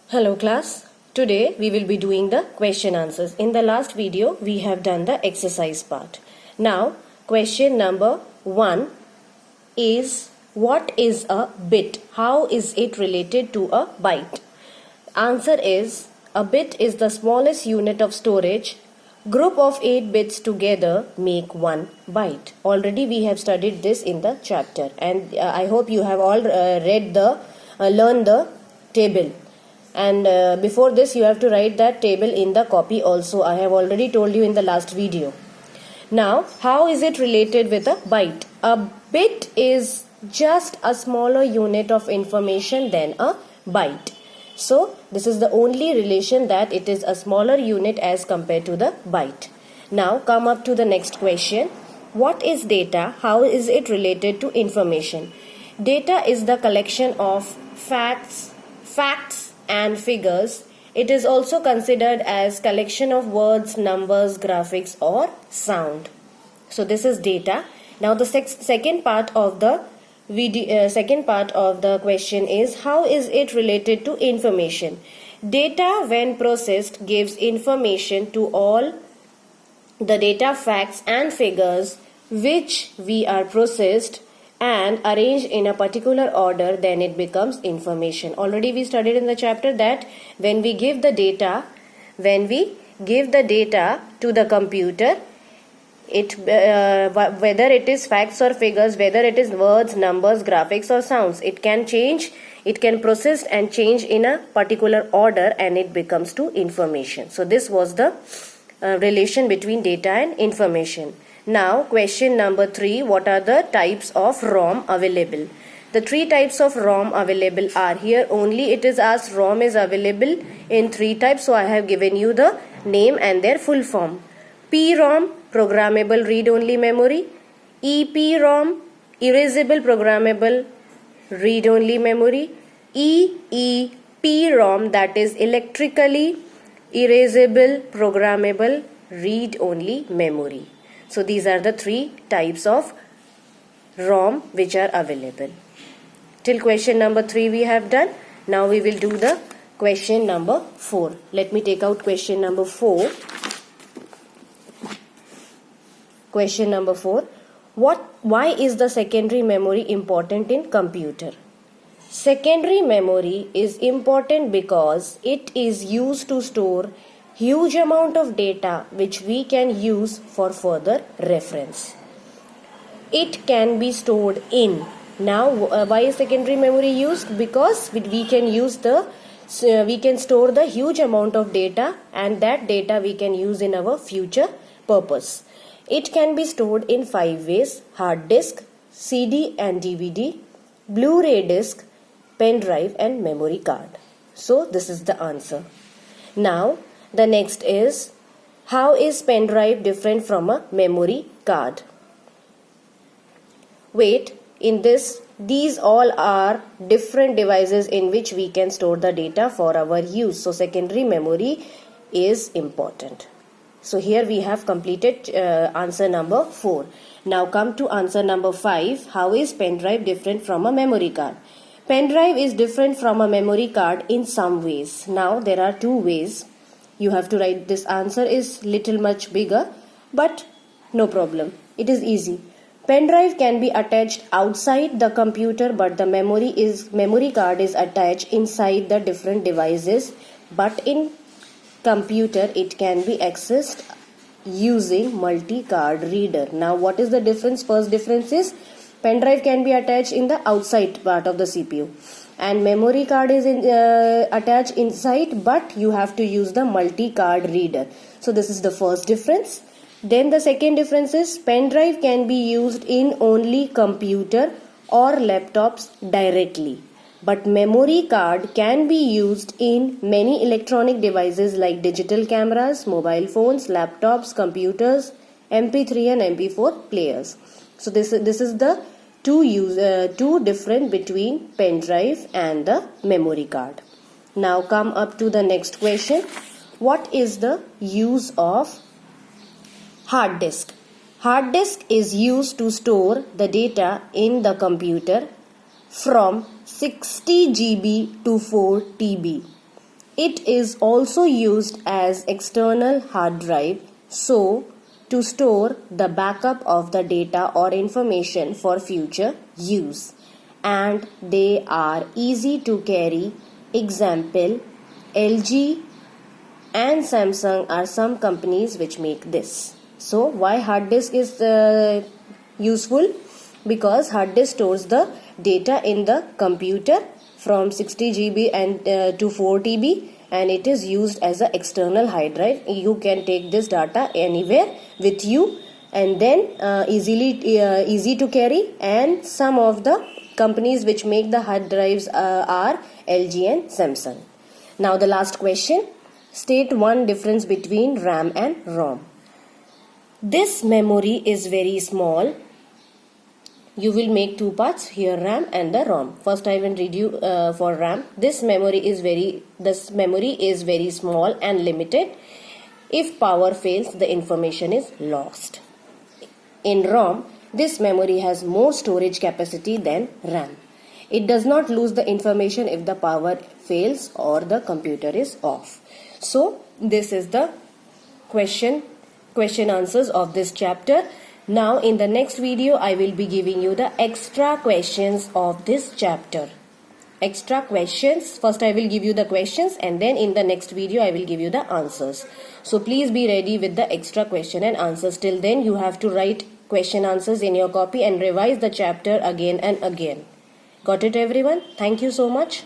Hello class. Today we will be doing the question answers. In the last video we have done the exercise part. Now question number 1 is, what is a bit? How is it related to a byte? Answer is, a bit is the smallest unit of storage. Group of 8 bits together make 1 byte. Already we have studied this in the chapter, and I hope you have all learned the table. And before this you have to write that table in the copy also. I have already told you in the last video. Now, how is it related with a byte? A bit is just a smaller unit of information than a byte. So, this is the only relation, that it is a smaller unit as compared to the byte. Now, come up to the next question. What is data? How is it related to information? Data is the collection of facts and figures. It is also considered as collection of words, numbers, graphics or sound. So this is data. Now the second part of the question is, how is it related to information? Data, when processed, gives information to all the data, facts and figures which we are processed and arranged in a particular order. Then it becomes information. Already we studied in the chapter that when we give the data to the computer, whether it is facts or figures, whether it is words, numbers, graphics or sounds, it can process and change in a particular order, and it becomes to information. So this was the relation between data and information. Now question number 3, what are the types of ROM available? The 3 types of ROM available are here. Only it is asked ROM is available in 3 types, so I have given you the name and their full form. PROM, programmable read-only memory. EPROM, erasable programmable read-only memory. EEPROM, that is electrically erasable programmable read-only memory. So these are the 3 types of ROM which are available. Till question number 3 we have done. Now we will do the question number 4. Let me take out question number 4. Question number 4. Why is the secondary memory important in computer? Secondary memory is important because it is used to store huge amount of data which we can use for further reference. It can be stored in. Now why is secondary memory used? Because we can store the huge amount of data, and that data we can use in our future purpose. It can be stored in 5 ways: hard disk, CD and DVD, Blu-ray disc, pen drive and memory card. So this is the answer. Now the next is, how is pen drive different from a memory card? Wait, in this, these all are different devices in which we can store the data for our use. So secondary memory is important. So here we have completed answer number 4. Now come to answer number 5. How is pen drive different from a memory card? Pen drive is different from a memory card in some ways. Now there are 2 ways. You have to write. This answer is little much bigger, but no problem. It is easy. Pen drive can be attached outside the computer, but the memory card is attached inside the different devices. But in computer it can be accessed using multi-card reader. Now what is the difference? First difference is, pen drive can be attached in the outside part of the CPU, and memory card is attached inside, but you have to use the multi-card reader. So this is the first difference. Then the second difference is, pen drive can be used in only computer or laptops directly, but memory card can be used in many electronic devices like digital cameras, mobile phones, laptops, computers, MP3 and MP4 players. So this is the two different between pen drive and the memory card. Now come up to the next question. What is the use of hard disk? Hard disk is used to store the data in the computer from 60 GB to 4 TB. It is also used as external hard drive, so to store the backup of the data or information for future use. And they are easy to carry. Example, LG and Samsung are some companies which make this. So why hard disk is useful? Because hard disk stores the data in the computer from 60 GB and to 4 TB, and it is used as an external hard drive. You can take this data anywhere with you, and then easy to carry. And some of the companies which make the hard drives are LG and Samsung. Now the last question. State one difference between RAM and ROM. This memory is very small. You will make two parts here, RAM and the ROM. First I will read you for RAM. This memory is very small and limited. If power fails, the information is lost. In ROM, this memory has more storage capacity than RAM. It does not lose the information if the power fails or the computer is off. So this is the question answers of this chapter. Now in the next video I will be giving you the extra questions of this chapter. Extra questions. First I will give you the questions, and then in the next video I will give you the answers. So please be ready with the extra question and answers. Till then you have to write question answers in your copy and revise the chapter again and again. Got it everyone? Thank you so much.